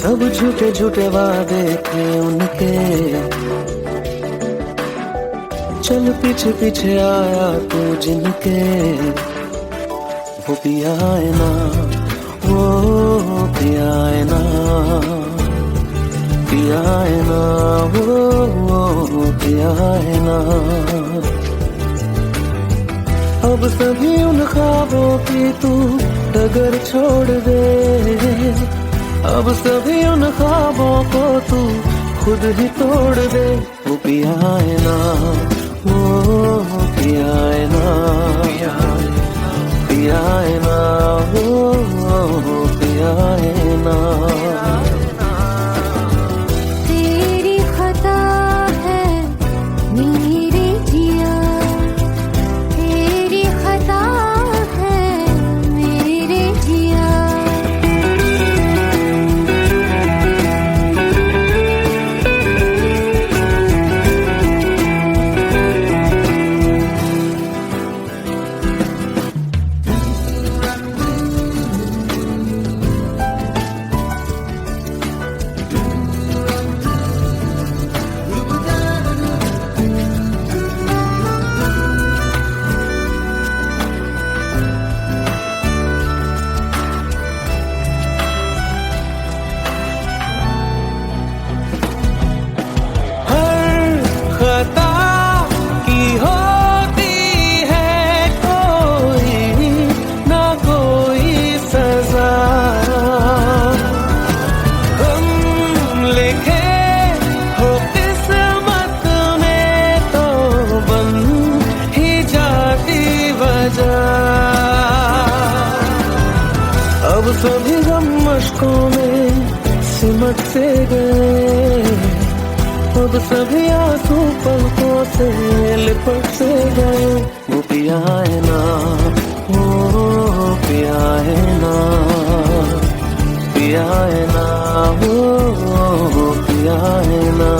सब झूठे झूठे वादे थे उनके, चल पीछे पीछे आया तू जिनके, वो पिया है ना, वो पिया है ना, पिया है ना, वो पिया है ना। अब सभी उन ख्वाबों की तू डगर छोड़ दे, अब सभी उन ख्वाबों को तू खुद ही तोड़ दे। वो पिया है ना, वो पिया है ना, पिया है ना, वो पिया है ना। तेरी खता है मेरे जिया, तेरी खता है मेरे जिया। अब सभी गम मशकों में सिमट से गए, अब सभी आंसू पलकों से लिपट से गए। वो पिया है ना, वो पिया है ना, पिया है ना, वो पिया है ना।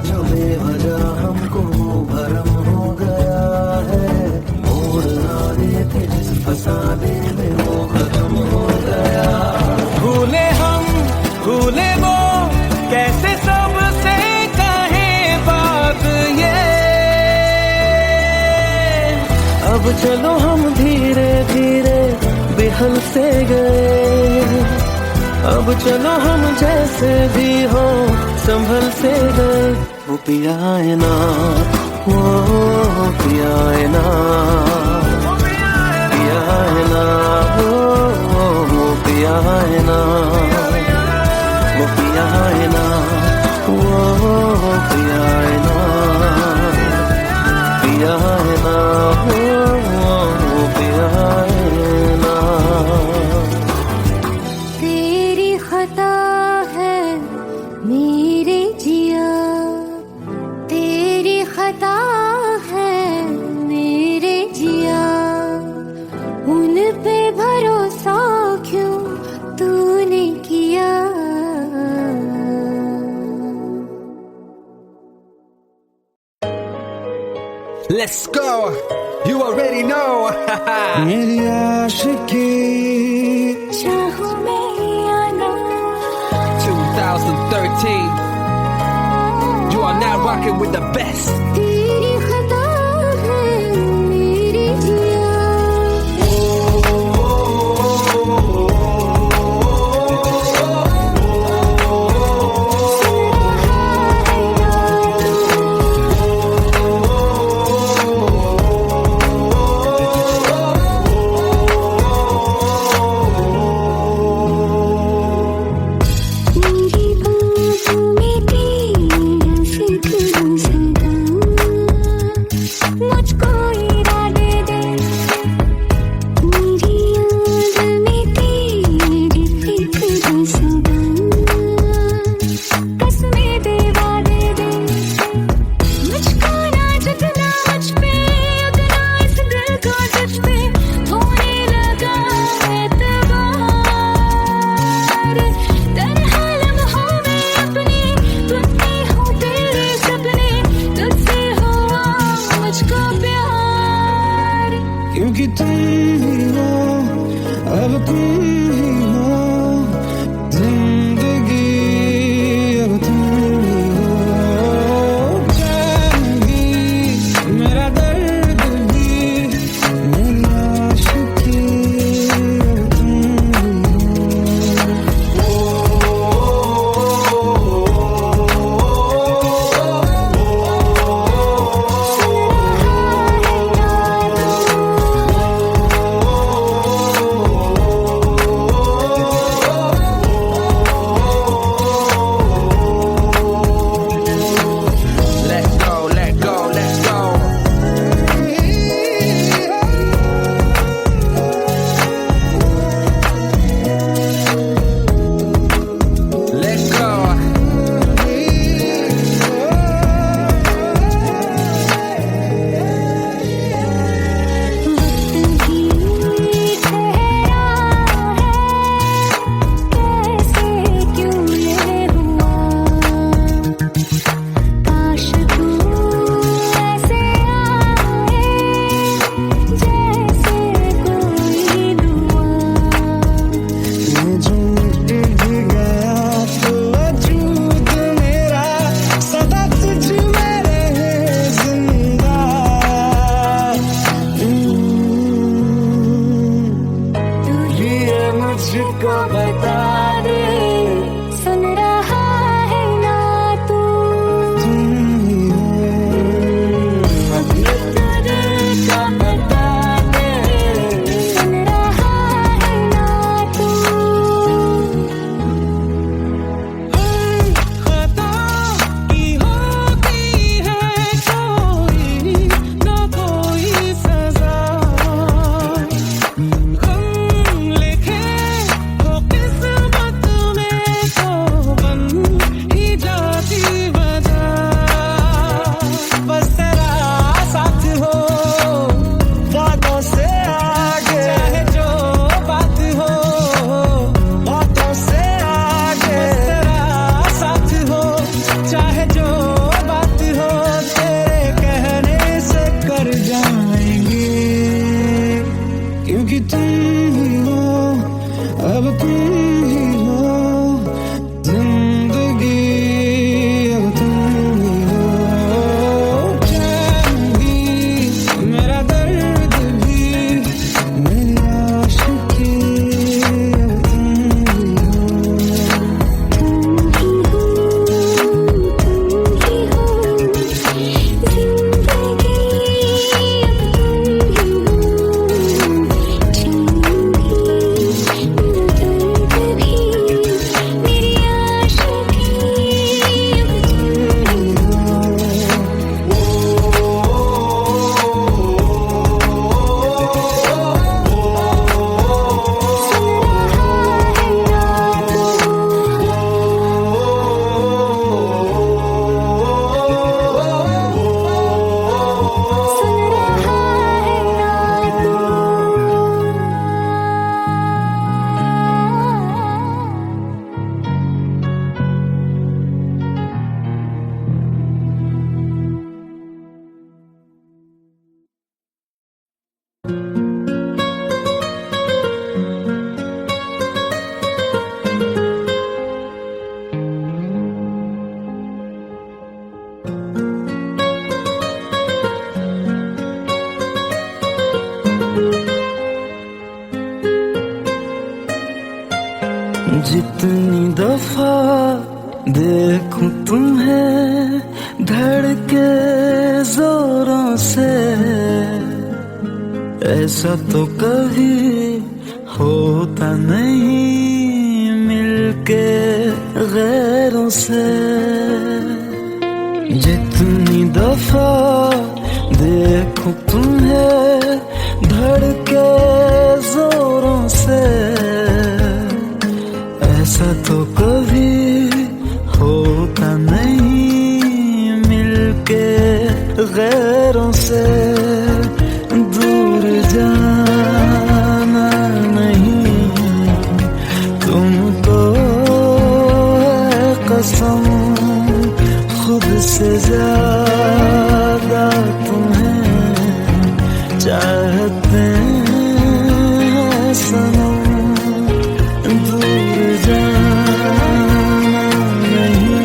जो बेवजह हमको भरम हो गया है, मोड़ ना रहे थे जिस फसाने में वो खत्म हो गया। भूले हम भूले वो, कैसे सबसे कहे बात ये। अब चलो हम धीरे धीरे बिहल से गए, अब चलो हम जैसे भी हो संभल से गए। वो पिया है ना, वो पिया है ना, पिया है ना, वो पिया है ना, वो पिया है ना, वो पिया है ना, पिया है ना, वो पिया है ना। तेरी खता है मेरे जिया, तेरी खता है मेरे जिया। उन पे भरोसा क्यों तूने किया। Let's go, you already know. मेरी आशिकी चाहूं मैं या ना, 2013. You are now rocking with the best. तेरी खता है मेरे जिया। मेरी बाहों में तेरा फिक्र सदा जितनी दफा देखूं तुम्हें धड़के जोरों से, ऐसा तो कभी होता नहीं मिलके गैरों से। जितनी दफा देखूं तुम्हें धड़के जोरों से, ऐसा तो कभी होता नहीं मिलके गैरों से। दूर जाना नहीं तुमको है कसम, खुद से ज्यादा तुम्हें चाहते हैं सनम। दूर जाना नहीं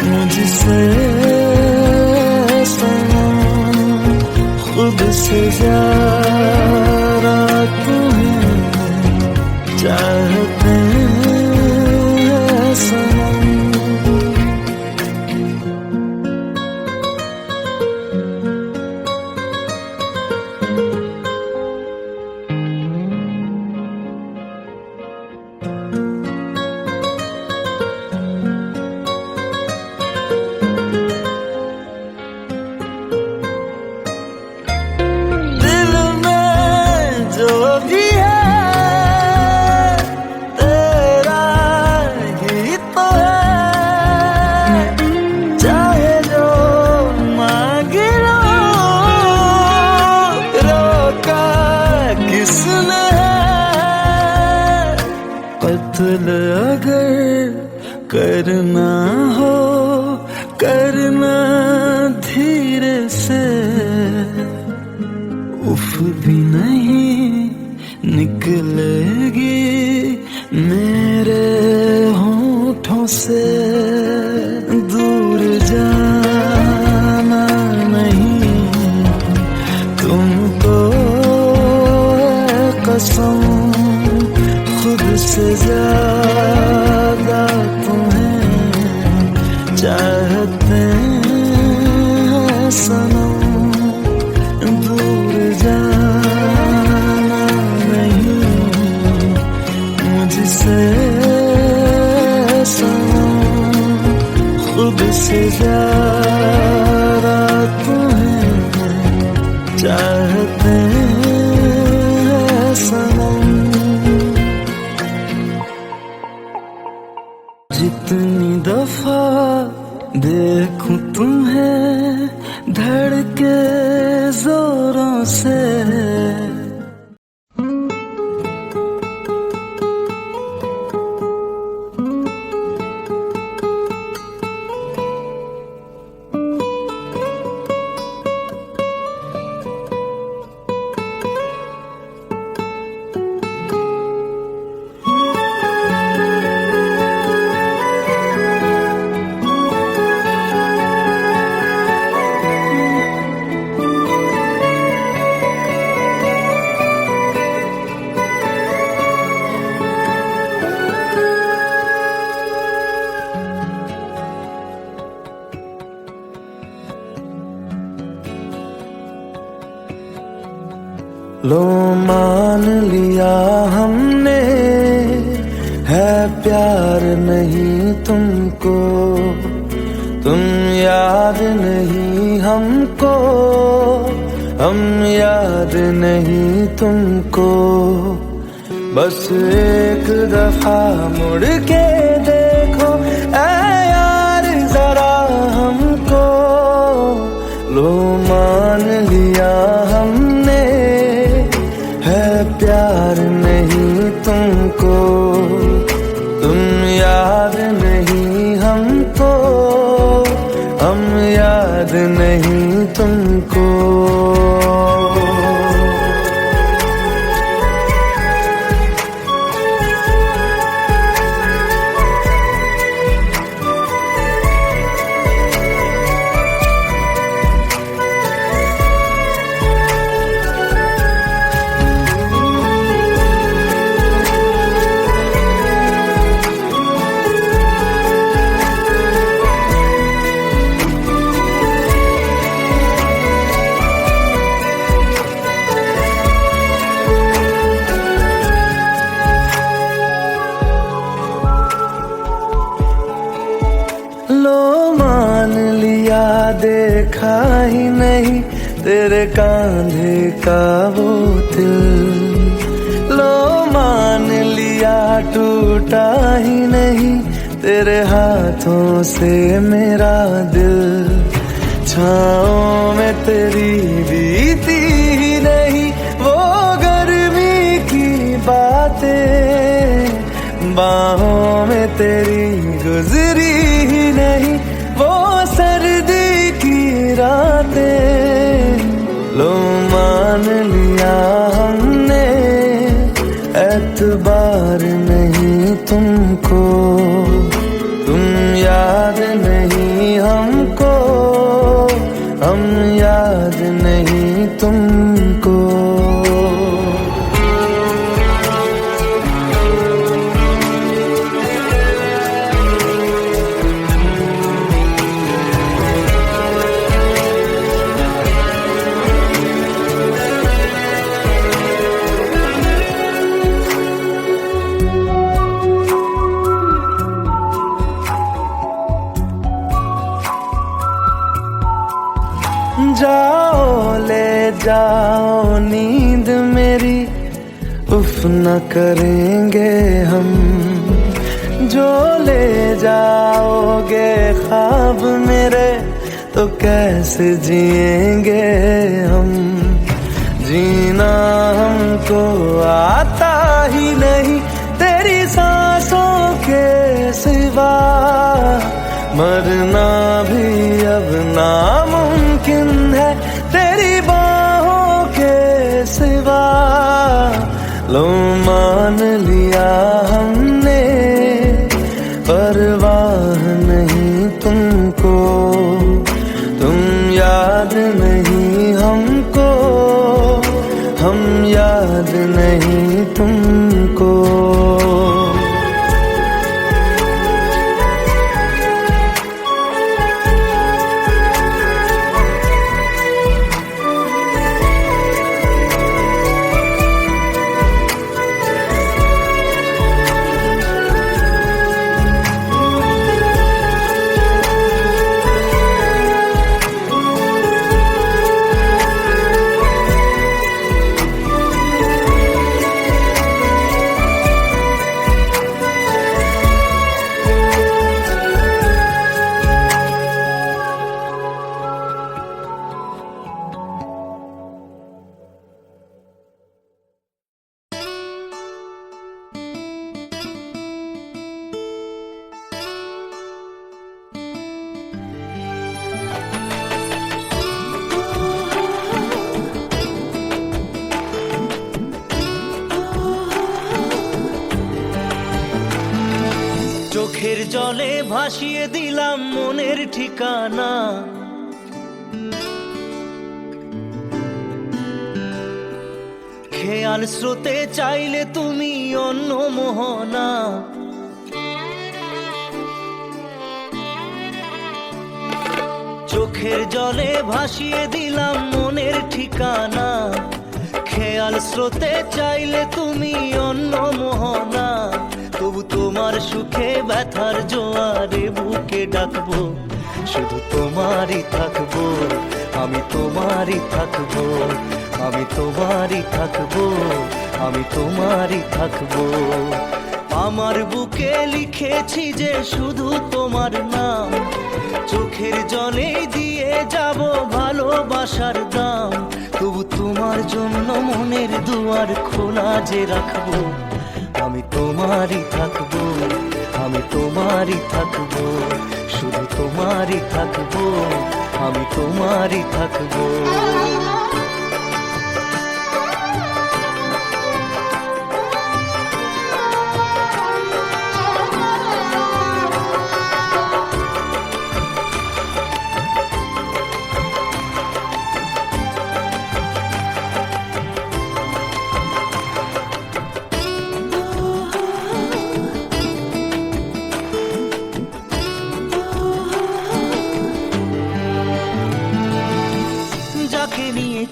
मुझसे सनम, खुद से ज्यादा तुम्हें चाहते हैं सनम। कत्ल अगर करना हो करना धीरे से, उफ भी नहीं निकलेगी मेरे होठों से। दूर जाना नहीं तुमको है कसम, खुद से ज्यादा तुम्हें चाहते हैं सनम। दूर जाना नहीं मुझसे सनम, खुद से ज्यादा तुम्हें चाहते हैं सनम। जितनी दफा देखूं तुम्हें धड़के जोरों से, लो मान लिया हमने है प्यार नहीं तुमको, तुम याद नहीं हमको, हम याद नहीं तुमको। बस एक दफा मुड़ के देखो ऐ यार जरा हमको। लो मान लिया हमने है प्यार नहीं तुमको, तुम याद नहीं हमको, हम याद नहीं तुमको। तेरे कांधे का वो तिल, लो मान लिया टूटा ही नहीं, तेरे हाथों से मेरा दिल। छाँव में तेरी बीती ही नहीं वो गर्मी की बातें, बाहों में तेरी गुजरी ही नहीं वो सर्दी की रातें। लो मान लिया हमने एतबार नहीं तुमको, तुम याद नहीं हमको, हम याद नहीं तुमको। जाओ ले जाओ नींद मेरी, उफ न करेंगे हम, जो ले जाओगे ख्वाब मेरे तो कैसे जिएंगे हम। जीना हमको आता ही नहीं तेरी सांसों के सिवा, मरना भी अब नामुमकिन है तेरी बाहों के सिवा। लो मान लिया हमने परवाह नहीं तुमको, तुम याद नहीं हमको, हम याद नहीं तुमको। চোখের জলে ভাসিয়ে দিলাম মনের ঠিকানা, খেয়াল স্রোতে চাইলে তুমি অন্য মোহনা। চোখের জলে ভাসিয়ে দিলাম মনের ঠিকানা, খেয়াল স্রোতে চাইলে তুমি অন্য মোহনা। তবু তোমার সুখে ব্যথার জোয়ারে বুকে ডাকবো, শুধু তোমারই থাকবো, আমি তোমারই থাকবো, আমি তোমারই থাকবো, আমি তোমারই থাকবো। আমার বুকে লিখেছি যে শুধু তোমার নাম, চোখের জলে দিয়ে যাব ভালোবাসার দাম। তবু তোমার জন্য মনের দুয়ার খোলা যে রাখবো, আমি তোমারই থাকবো, আমি তোমারই থাকবো, শুধু তোমারই থাকবো, আমি তোমারই থাকবো।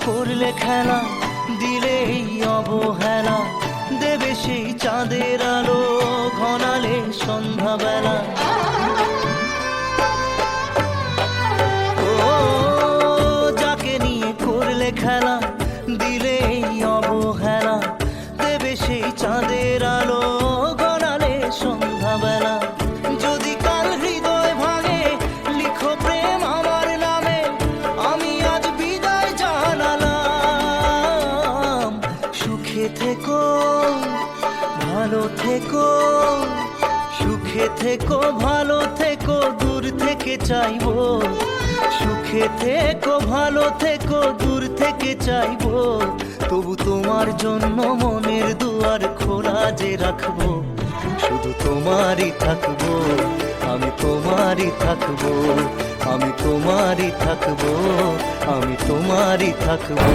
করলে খেলা দিলে এই অবহেলা, দেবে সেই চাঁদের আলো ঘনালে সন্ধ্যাবেলা। ও যাকে নিয়ে করলে ভালো থেকো, সুখে থেকো, ভালো থেকো, দূর থেকে চাইবো। সুখে থেকো, ভালো থেকো, দূর থেকে চাইবো। তবু তোমার জন্য মনের দুয়ার খোলা যে রাখবো। শুধু তোমারই থাকবো, আমি তোমারই থাকবো, আমি তোমারই থাকবো, আমি তোমারই থাকবো।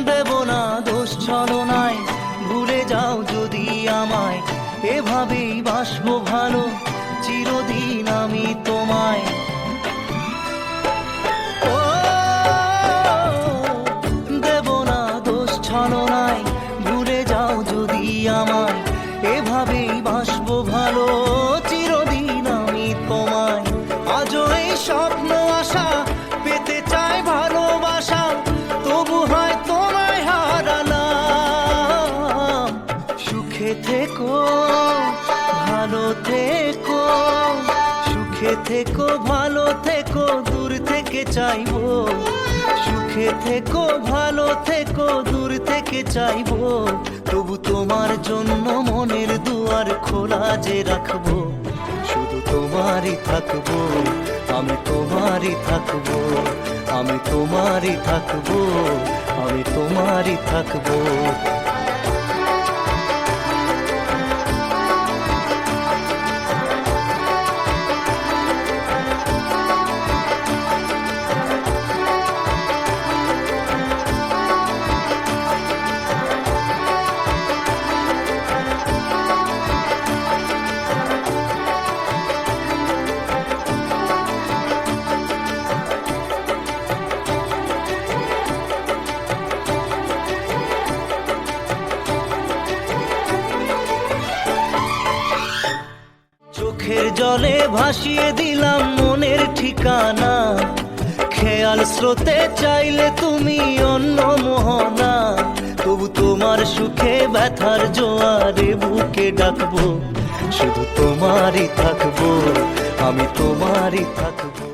দেব না দোষ ছলনায়, ভুলে যাও যদি আমায়। এভাবেই বাসবো ভালো, চিরদিন আমি তোমায়। ও, দেব না দোষ ছলনায়, ভুলে যাও যদি আমায়। এভাবেই বাসবো ভালো, চিরদিন আমি তোমায়। আজও এই স্বপ্ন আশা পেতে চাই ভালোবাসা, তবু হয় তোমায় হারালাম। সুখে থেকো, ভালো থেকো, সুখে থেকো, ভালো থেকো, দূর থেকে চাইবো। সুখে থেকো, ভালো থেকো, দূর থেকে চাইবো। তবু তোমার জন্য মনের দুয়ার খোলা যে রাখবো। শুধু তোমারই থাকবো, আমি তোমারই থাকবো, আমি তোমারই থাকবো, আমি তোমারই থাকবো। চোখের জলে ভাসিয়ে দিলাম মনের ঠিকানা। খেয়াল স্রোতে চাইলে তুমি অন্য মোহনা। তবু তোমার সুখে ব্যথার জোয়ারে বুকে ডাকবো। শুধু তোমারই থাকবো, আমি তোমারই থাকবো।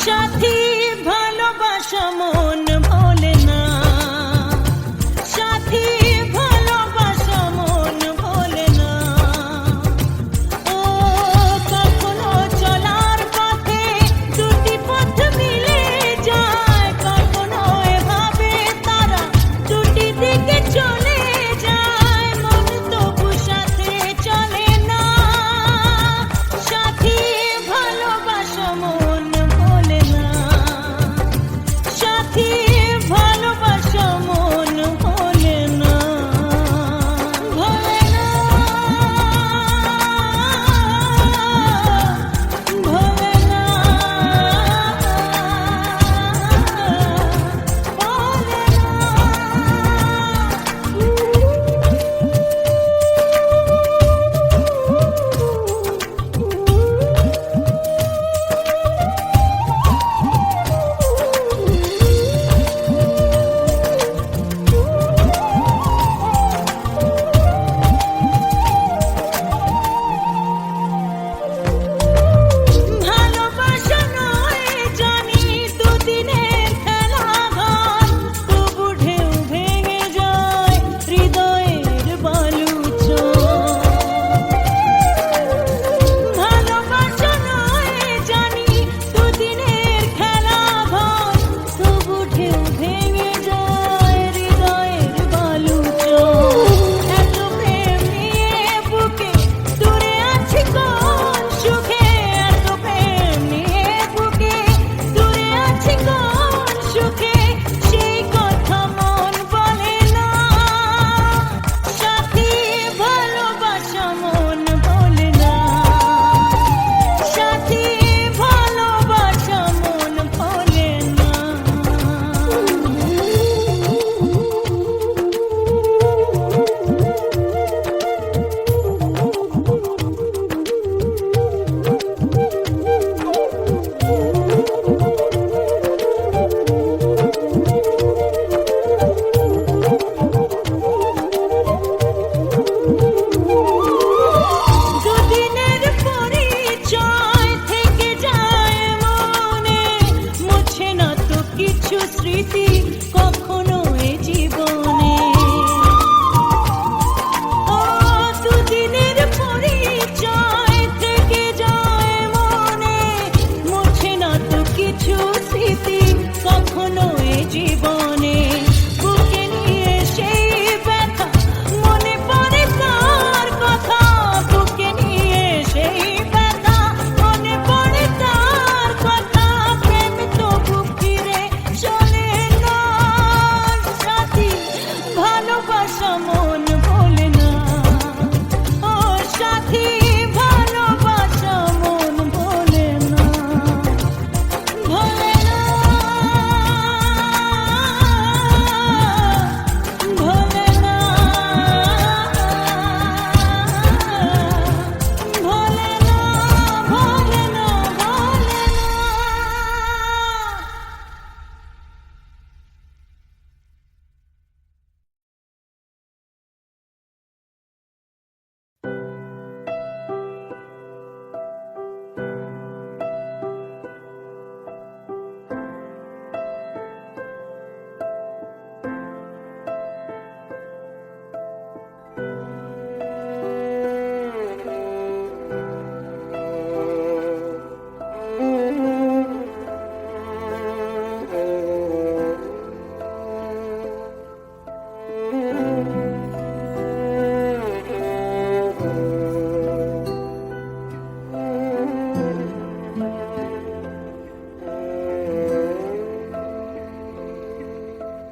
সাথী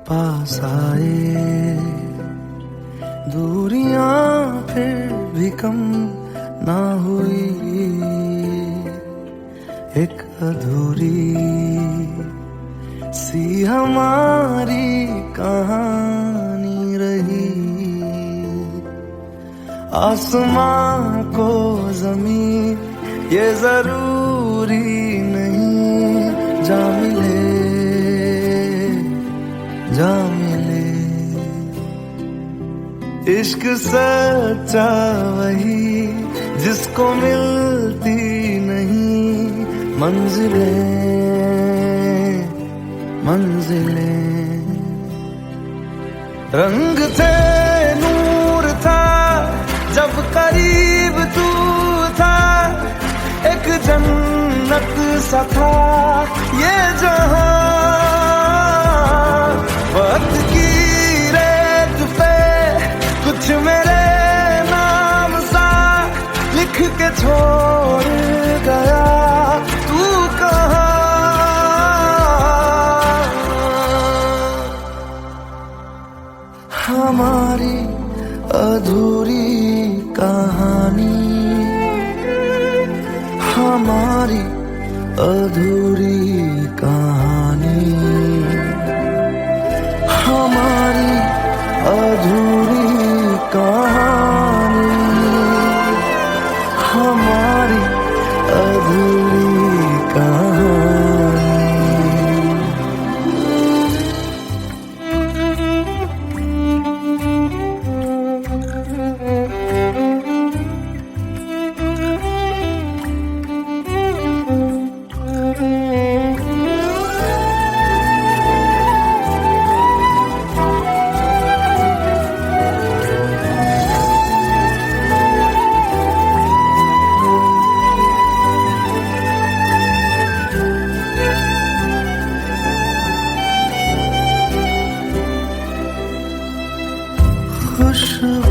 पास आए, दूरियां फिर भी कम ना हुई, एक अधूरी सी हमारी कहानी रही। आसमां को जमीन ये जरूरी नहीं, जा मिले जा मिले। इश्क सच्चा वही जिसको मिलती नहीं मंजिलें मंजिलें। रंग थे नूर था जब करीब तू था, एक जन्नत सा था ये जहां। वक्त की रेत पे कुछ मेरे नाम सा लिख के छोड़ गया, तू कहाँ? हमारी अधूरी कहानी, हमारी अधूरी कहानी, हमारी अधूरी कहानी, हमारी अधूरी कहानी।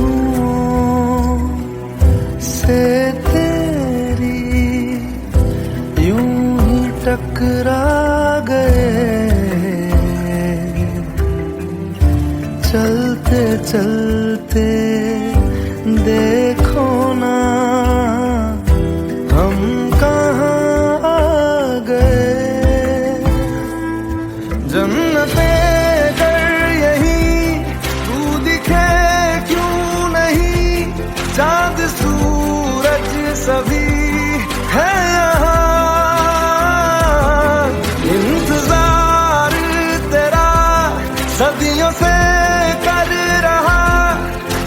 खुशबुओं से तेरी यूं ही टकरा गए, चलते चलते देखो ना हम कहाँ आ गए। जन्नते चांद सूरज सभी है यहाँ, इंतजार तेरा सदियों से कर रहा,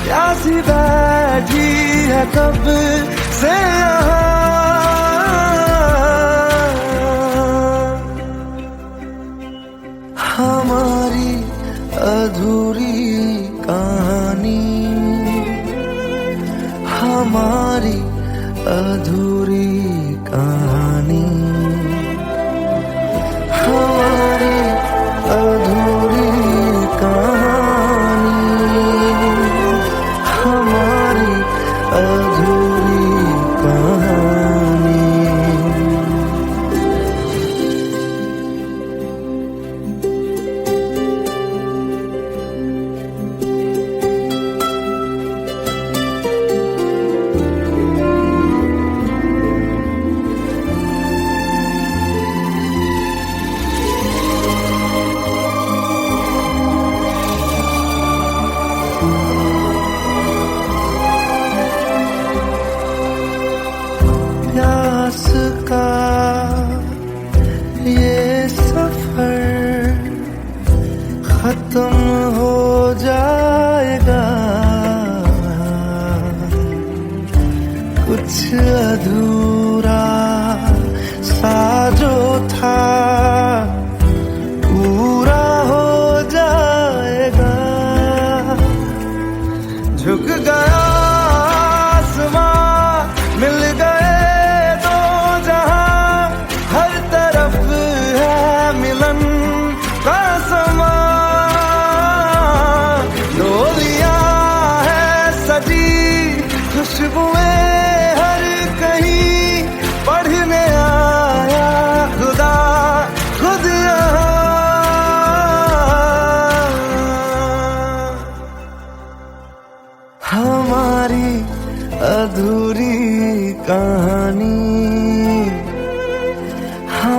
प्यासी बैठी है कब से यहाँ। हमारी अधूरी कहानी, हमारी अधूरी कहानी, हमारी अधूरी कहानी, हमारी अधूरी कहानी।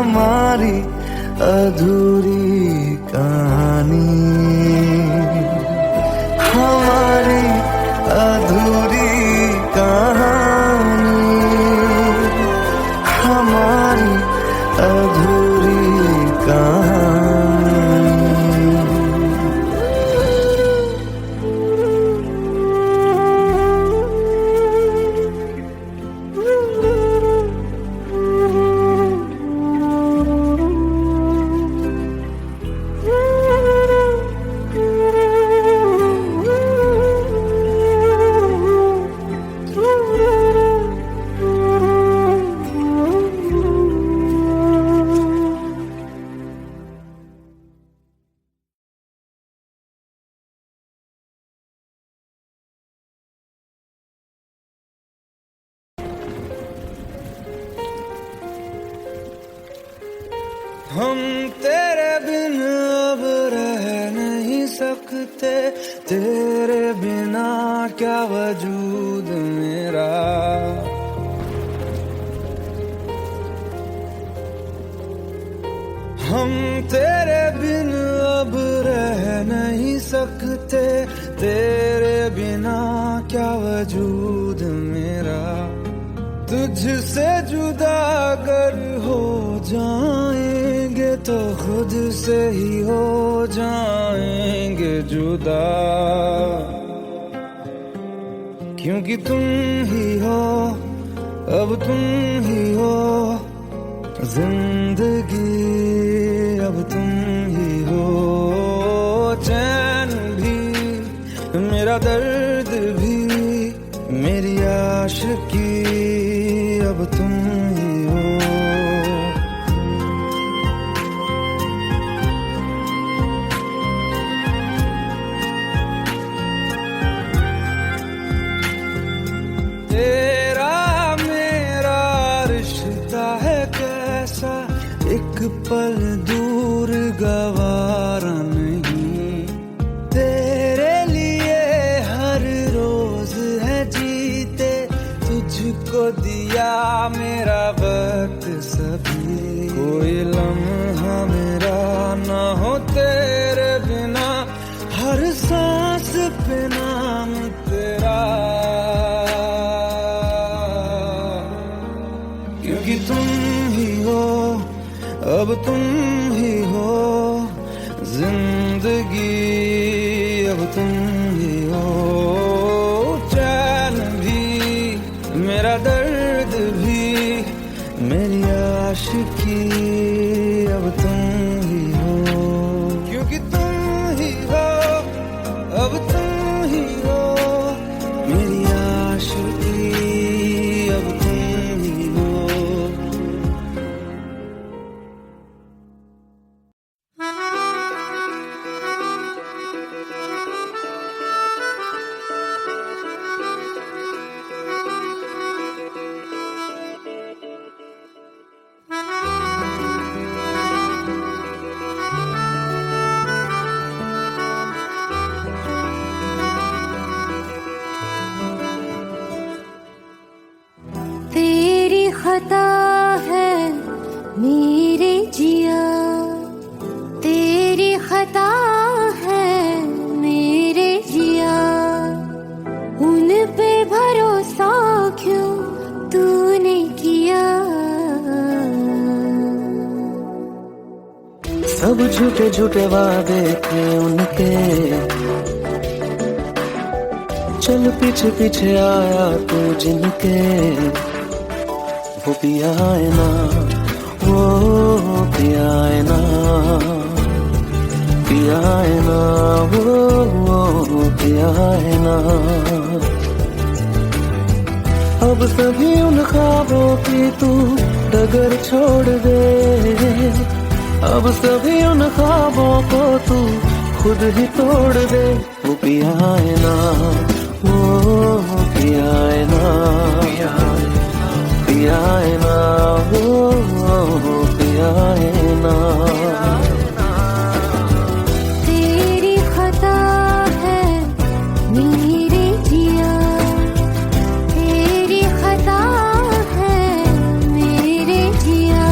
हमारी अधूरी कहानी, हमारी अधूरी कहानी, हमारी अधूरी कहानी। हम तेरे बिन अब रह नहीं सकते, तेरे बिना क्या वजूद मेरा। हम तेरे बिन अब रह नहीं सकते, तेरे बिना क्या वजूद मेरा। तुझसे जुदा अगर हो जाएंगे तो खुद से ही हो जाएंगे जुदा, क्योंकि तुम ही हो, अब तुम ही हो जिंदगी, अब तुम ही हो। चैन भी मेरा दर्द भी मेरी आशिकी, अब तुम ही हो। तेरा मेरा रिश्ता है कैसा, एक पल दूर गवारा नहीं। तेरे लिए हर रोज है जीते, तुझको दिया मेरा वक्त सभी। कोई लम्हा मेरा ना हो तेरे बिना, हर सांस पे नाम तेरा, क्योंकि तुम ही हो, अब तुम ही हो जिंदगी, अब तुम ही हो। चैन भी मेरा दर्द भी मेरी आशिकी, अब तुम ही हो, क्योंकि तुम ही हो, अब तुम ही हो मेरी आशिकी, अब तुम ही हो। तेरी खता है मेरे जिया, तेरी खता है मेरे जिया। उन पे भरोसा क्यों तूने किया। सब झूठे झूठे वादे थे उनके, चल पीछे पीछे आया तू जिनके। वो पिया है ना, वो पिया है ना, पिया है ना, वो पिया है ना। अब सभी उन ख्वाबों की तू डगर छोड़ दे, अब सभी उन ख्वाबों को तू खुद ही तोड़ दे। वो पिया है ना, वो पिया है ना, पिया है ना, वो पिया है ना। तेरी खता है मेरे जिया, तेरी खता है मेरे जिया।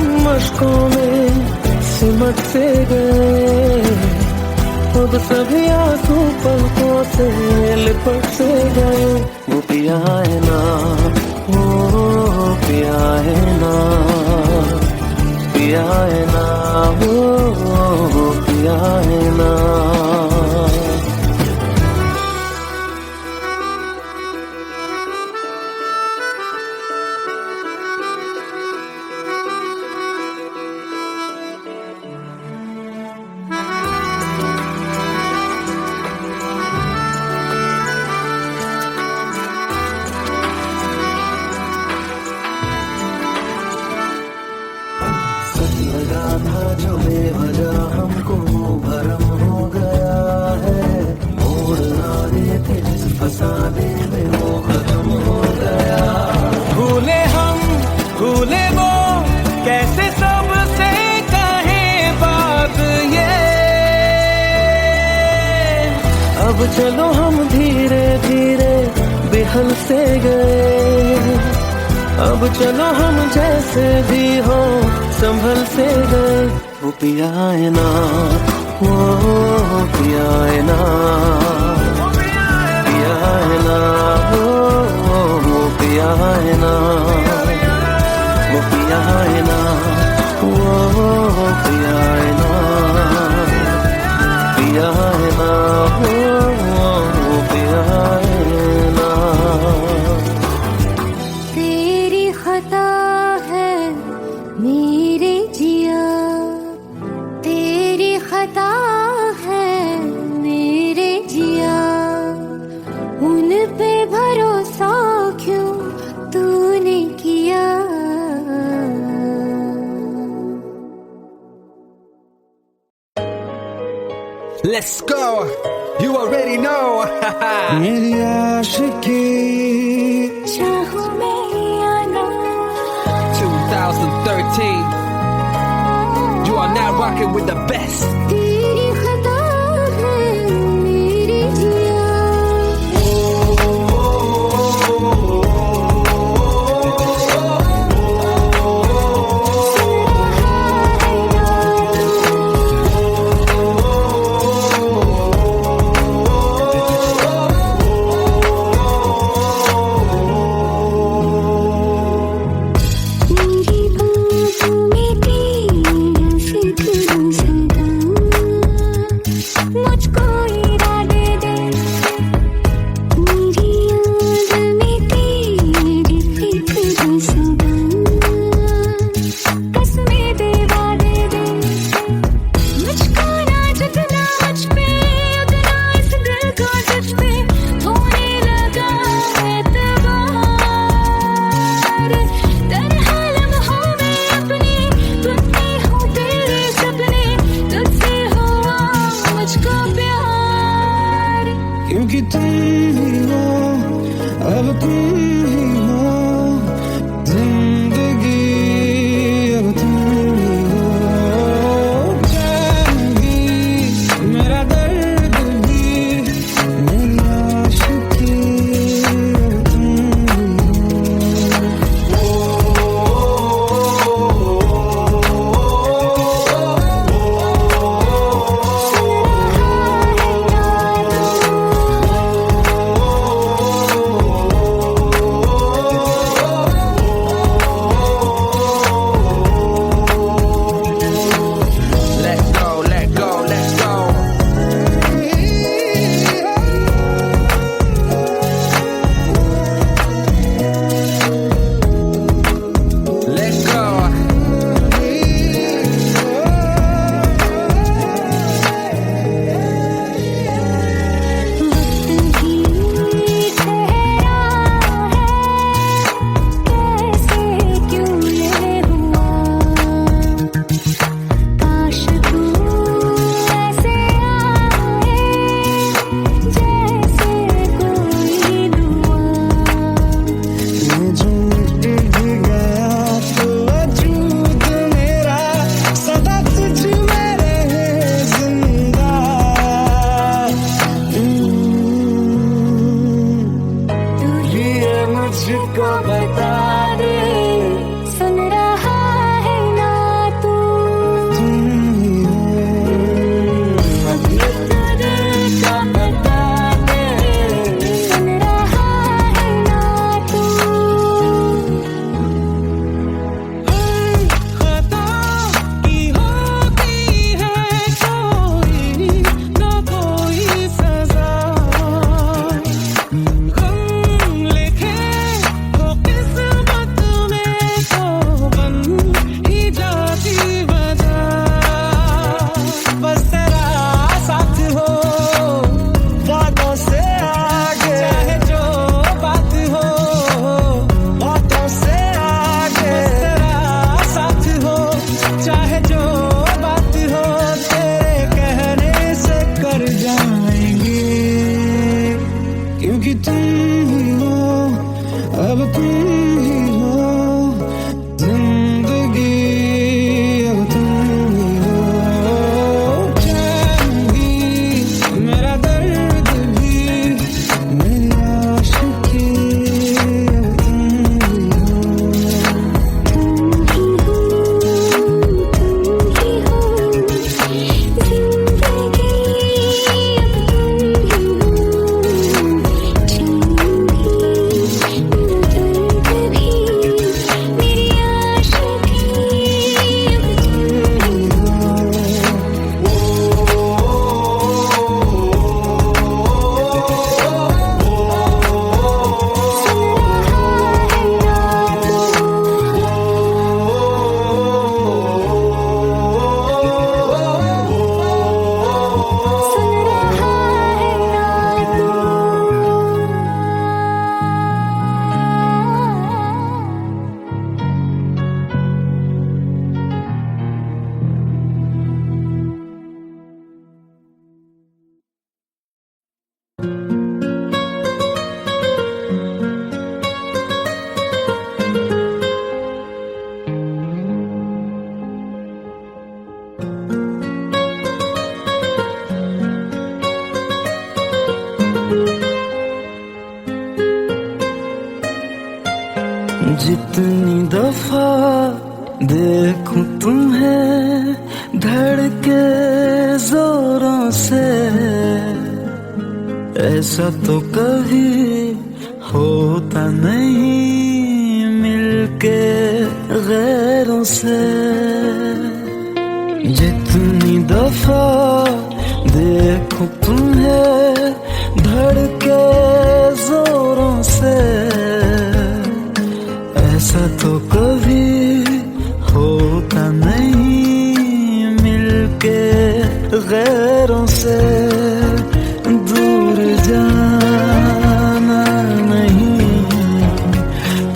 हम मशकों में सिमट से गए, अब सभी आंसू पलकों से लिपट से गए। वो पिया है ना, वो पिया है ना, पिया है ना, वो पिया है ना। लगा था जो बेवजह हमको भरम हो गया है, मोड़ ना रहे थे जिस फसाने में वो खत्म हो गया। भूले हम भूले वो, कैसे सबसे कहे बात ये। अब चलो हम धीरे धीरे बेहल से गए, अब चलो हम जैसे भी हो संभल से गए। वो पिया है ना, वो पिया है ना, पिया है ना, वो पिया है ना, वो पिया है ना, वो पिया है ना, पिया है ना, वो पिया है ना। तेरी खता है मेरे जिया, तेरी खता है मेरे जिया, उन पे भरोसा क्यों तूने किया। Let's go. You already know. मेरी आशिकी चाहूं मैं या ना, 2013. You are now rocking with the best. तेरी खता है मेरे जिया। मेरी बातों में तेरा फिक्र सदा, जितनी दफा देखूं तुम्हें धड़के जोरों से, ऐसा तो कभी होता नहीं मिलके गैरों से। जितनी दफा देखूं तुम्हें धड़के जोरों से, ऐसा तो कभी होता नहीं मिलके गैरों से। दूर जाना नहीं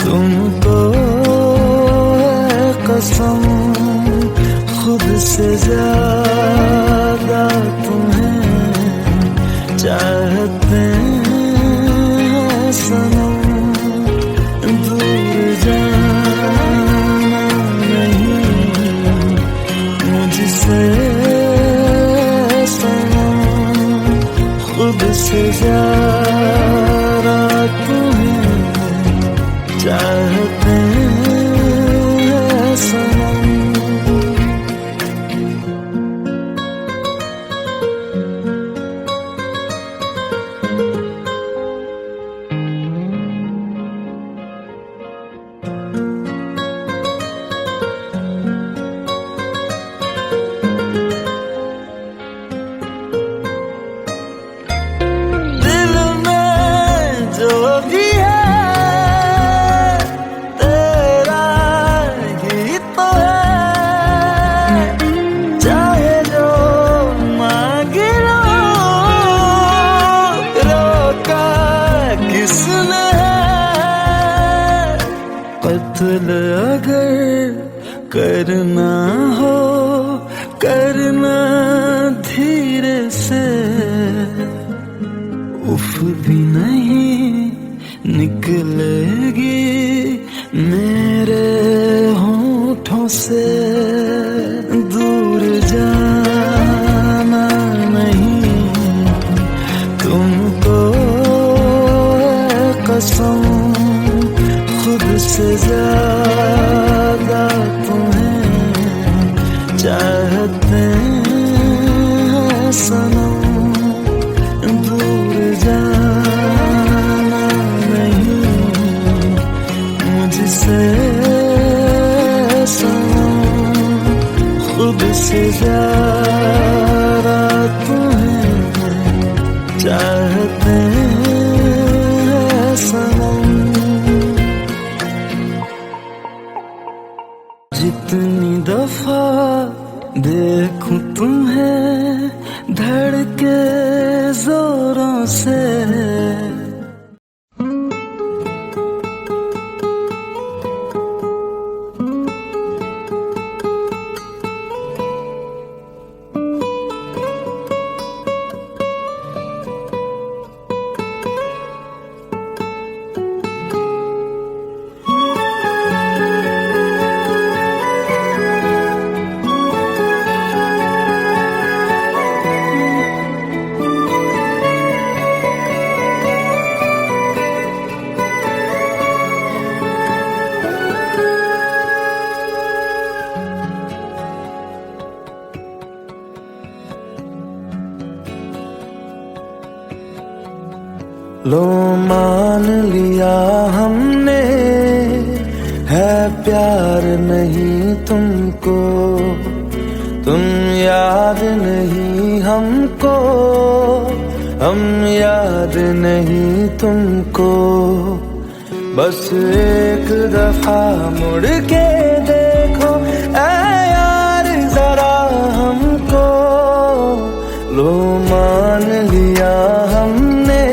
तुमको है कसम, खुद से ज्यादा तुम्हें चाहते हैं सनम। दूर जाना नहीं मुझसे सनम, खुद से ज्यादा तुम्हें चाहते हैं सनम। कत्ल अगर करना हो करना धीरे से, उफ भी नहीं निकलेगी मेरे होठों से। दूर जाना नहीं तुमको है कसम, खुद से ज्यादा तुम्हें चाहते हैं सनम। दूर जाना नहीं मुझसे सनम, खुद से ज्यादा तुम्हें चाहते हैं सनम। जितनी दफा देखूं तुम्हें धड़के जोरों से, लो मान लिया हमने है प्यार नहीं तुमको, तुम याद नहीं हमको, हम याद नहीं तुमको। बस एक दफा मुड़ के देखो ऐ यार जरा हमको। लो मान लिया हमने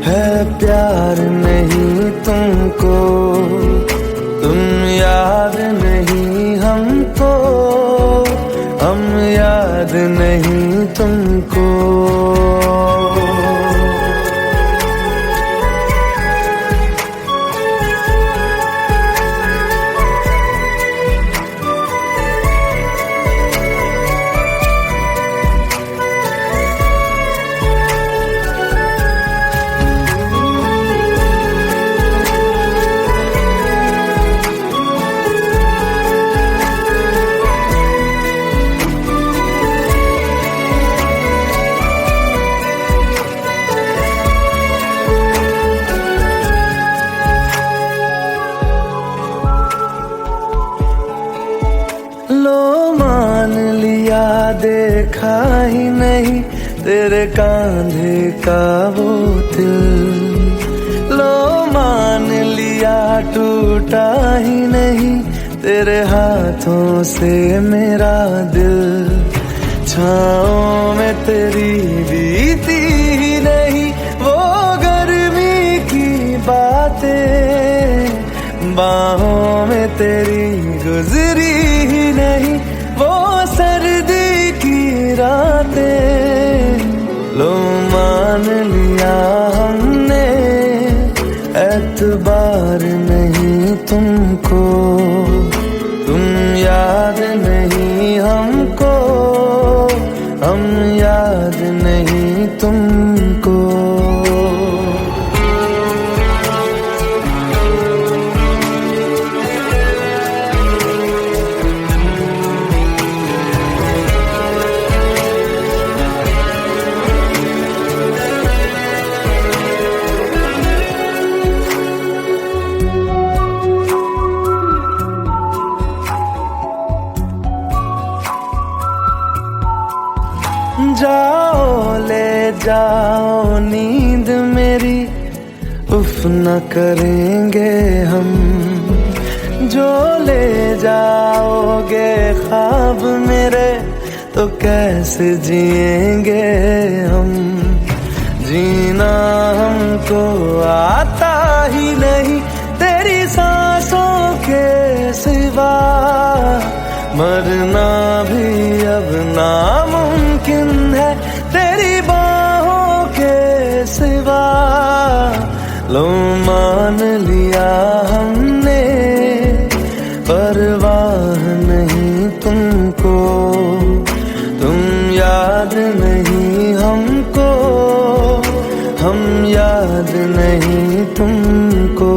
है प्यार नहीं तुमको, तुम याद नहीं हमको, हम याद नहीं तुमको। लिया देखा ही नहीं तेरे कांधे का वो दिल। लो मान लिया टूटा ही नहीं तेरे हाथों से मेरा दिल। छाँव में तेरी बीती ही नहीं वो गर्मी की बातें, बाहों में तेरी गुजरी ही नहीं वो सर्दी की रातें। लो मान लिया हमने एतबार नहीं तुमको, तुम याद नहीं हमको, हम याद नहीं तुमको। जाओ ले जाओ नींद मेरी, उफ न करेंगे हम। जो ले जाओगे ख्वाब मेरे तो कैसे जिएंगे हम। जीना हमको आता ही नहीं तेरी सांसों के सिवा, मरना भी अब नामुमकिन है तेरी बाहों के सिवा। लो मान लिया हमने परवाह नहीं तुमको, तुम याद नहीं हमको, हम याद नहीं तुमको।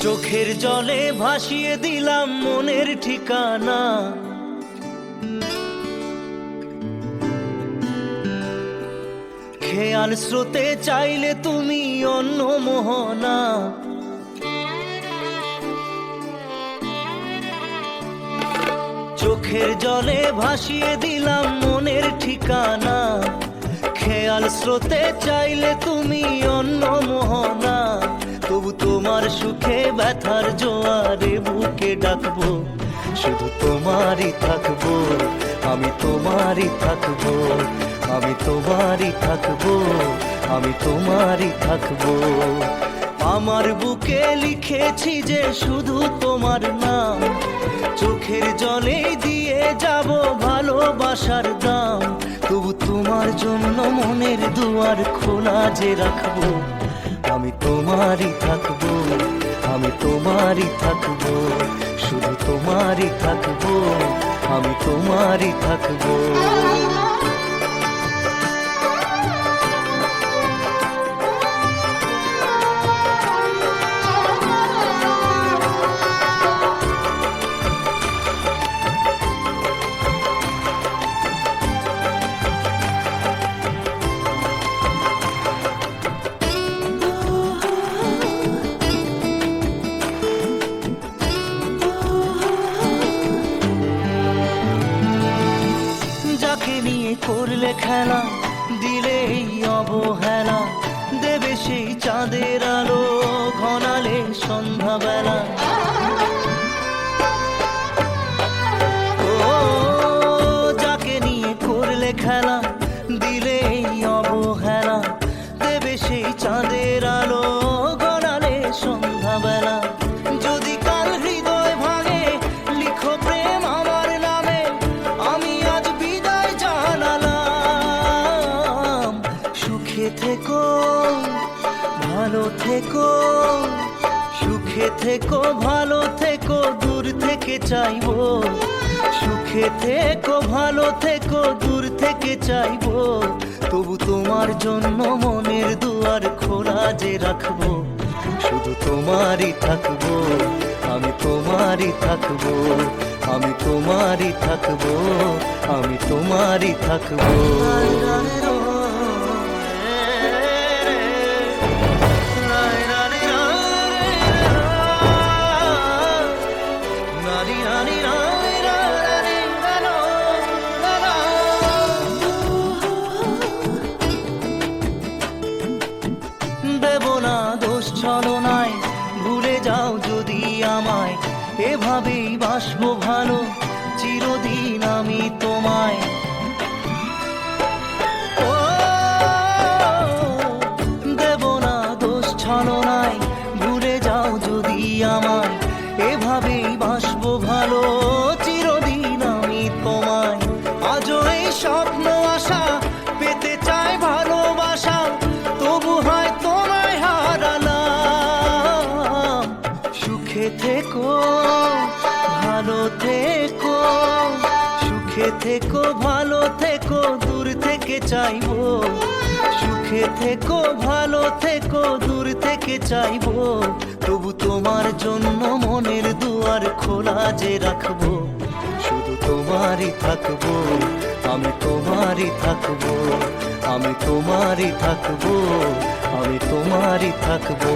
চোখের জলে ভাসিয়ে দিলাম মনের ঠিকানা, খেয়াল স্রোতে চাইলে তুমি অন্য মোহনা। চোখের জলে ভাসিয়ে দিলাম মনের ঠিকানা, খেয়াল স্রোতে চাইলে তুমি অন্য মোহনা। তবু তোমার সুখে ব্যথার জোয়ারে বুকে ডাকবো, শুধু তোমারই থাকবো, আমি তোমারই থাকবো, আমি তোমারই থাকবো, আমি তোমারই থাকবো। আমার বুকে লিখেছি যে শুধু তোমার নাম, চোখের জলে দিয়ে যাব ভালোবাসার দাম। তবু তোমার জন্য মনের দুয়ার খোলা যে রাখবো, আমি তোমারই থাকবো, আমি তোমারই থাকবো, শুধু তোমারই থাকবো, আমি তোমারই থাকবো। করলে খেলা দিলে এই অবহেলা, দেবে সেই চাঁদের আলো ঘনালে সন্ধ্যাবেলা। ভালো থেকো, সুখে থেকো, ভালো থেকো, দূর থেকে চাইবো। সুখে থেকো, ভালো থেকো, দূর থেকে চাইবো। তবু তোমার জন্য মনের দুয়ার খোলা যে রাখবো। শুধু তোমারই থাকবো, আমি তোমারই থাকবো, আমি তোমারই থাকবো, আমি তোমারই থাকবো। দেব না দোষ ছলনায়, ভুলে যাও যদি আমায়। এভাবেই বাসবো ভালো, চিরদিন আমি তোমায়। ও দেব না দোষ ছলনায়, ভুলে যাও যদি আমায়। এভাবেই বাসবো ভালো, চিরদিন আমি তোমায়। আজও এই স্বপ্ন আশা পেতে চাই ভালোবাসা, তবু হয় তোমায় হারালাম। সুখে থেকো, ভালো থেকো, সুখে থেকো, ভালো থেকো, দূর থেকে চাইবো। সুখে থেকো, ভালো থেকো, দূর থেকে চাইবো। তবু তোমার জন্য মনের দুয়ার খোলা যে রাখবো। শুধু তোমারই থাকবো, আমি তোমারই থাকবো, আমি তোমারই থাকবো, আমি তোমারই থাকবো।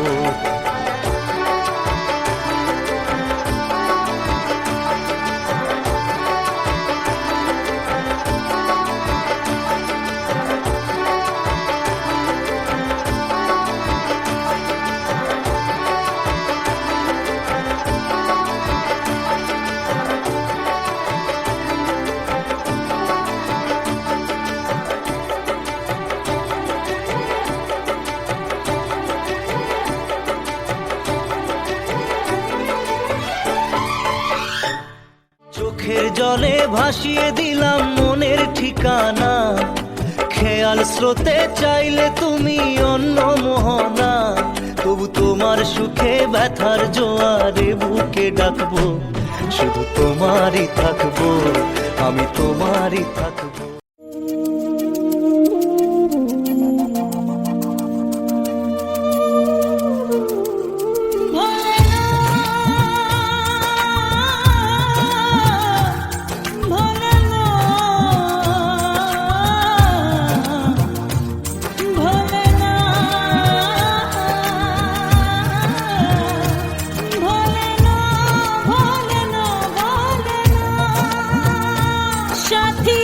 চোখের জলে ভাসিয়ে দিলাম মনের ঠিকানা। খেয়াল স্রোতে চাইলে তুমি অন্য মোহনা। তবু তোমার সুখে ব্যথার জোয়ারে বুকে ডাকবো। শুধু তোমারই থাকবো, আমি তোমারই থাকবো। সাথী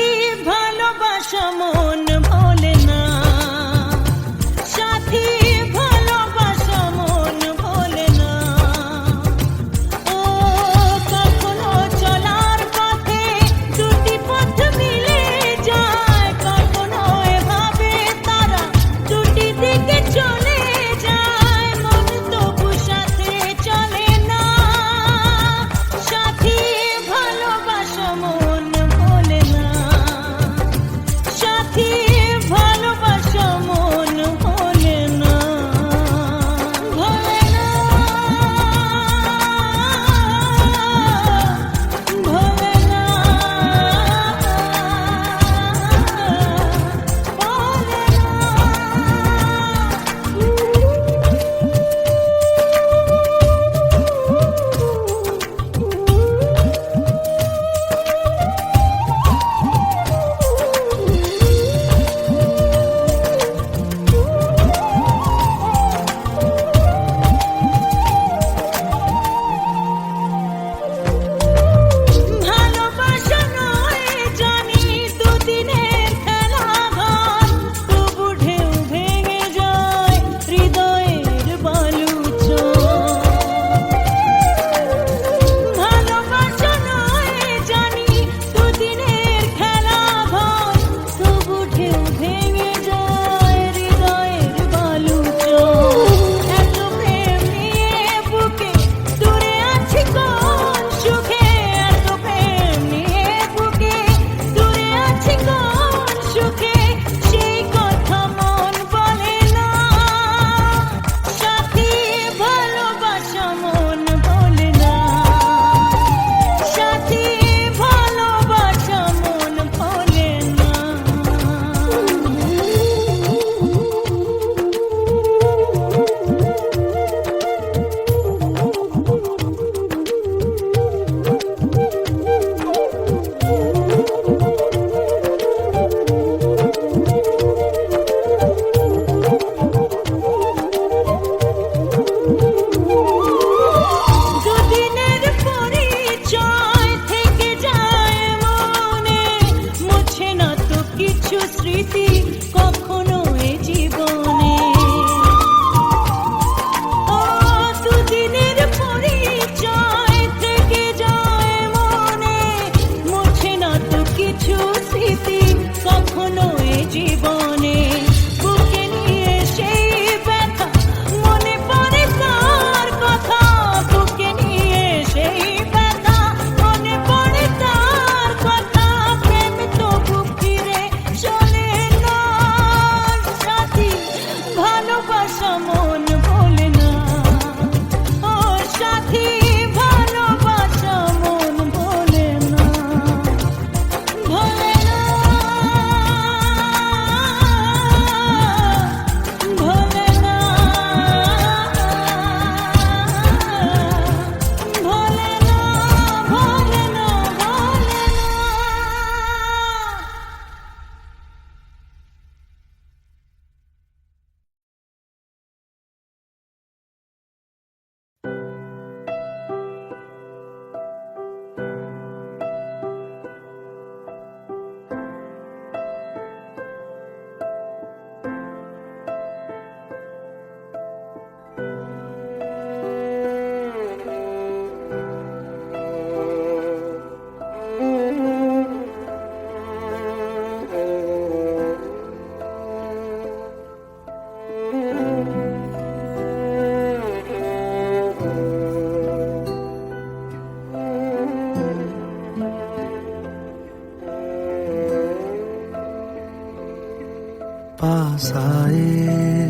पास आए,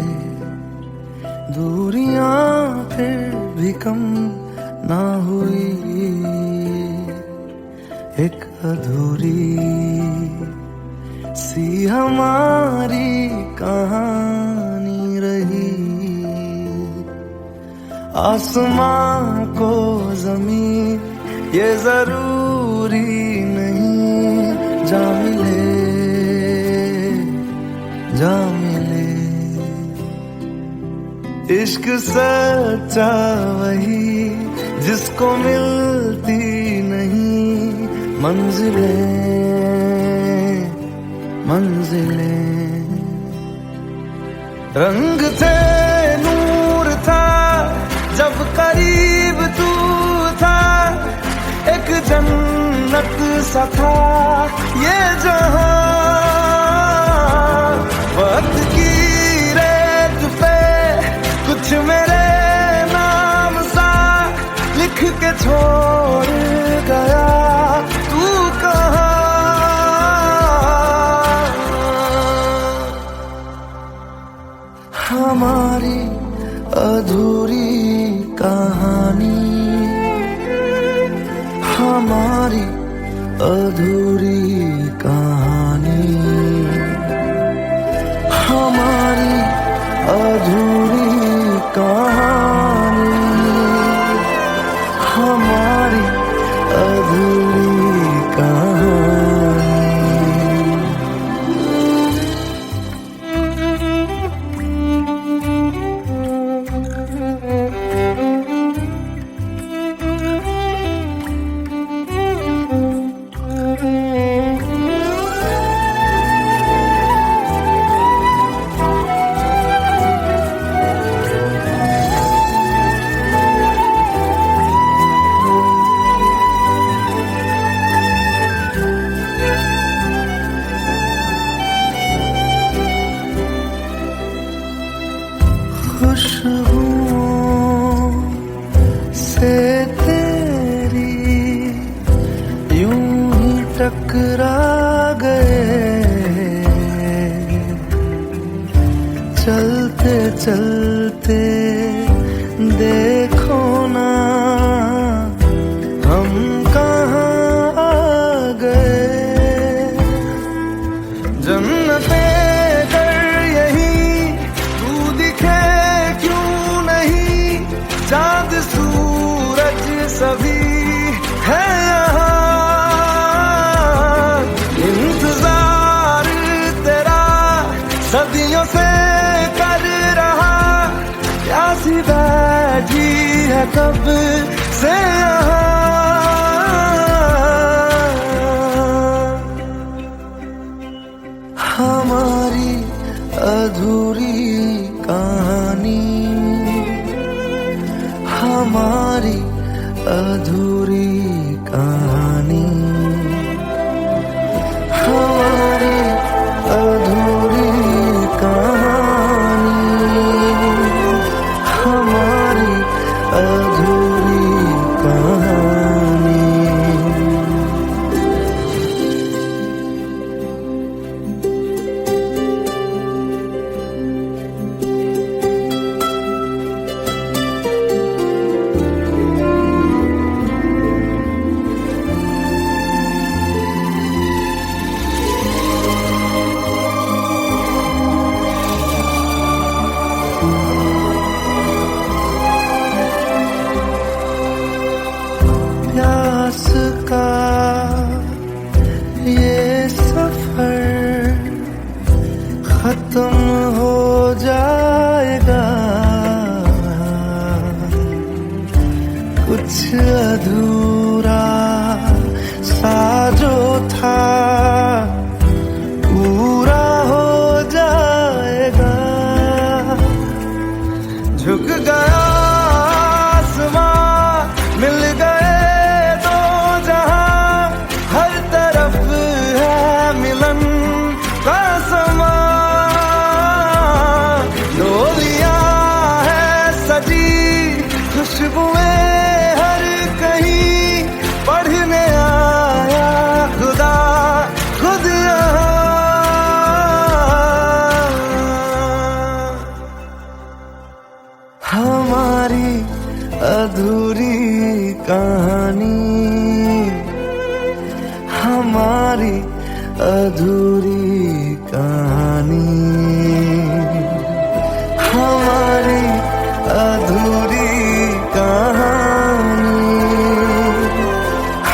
दूरियां फिर भी कम ना हुई, एक अधूरी सी हमारी कहानी रही। आसमां को जमीन ये जरूरी नहीं, जा मिले जा मिले। इश्क सच्चा वही जिसको मिलती नहीं मंजिलें मंजिलें। रंग थे नूर था जब करीब तू था, एक जन्नत सा था ये जहां। वक्त की रेत पे कुछ मेरे नाम सा लिख के छोड़ गया, तू कहाँ। हमारी अधूरी कहानी, हमारी अधूरी कहानी, हमारी अधूरी कहानी, हमारी अधूरी कहानी। खुशबुओं से तेरी यूं ही टकरा गए, चलते चलते देखो ना हम कहाँ आ गए। जन्नते चांद सूरज सभी है यहाँ, इंतजार तेरा सदियों से कर रहा, प्यासी बैठी है कब से यहाँ। हमारी अधूरी कहानी, हमारी अधूरी कहानी, हमारी अधूरी कहानी, हमारी अधूरी कहानी।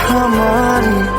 हमारी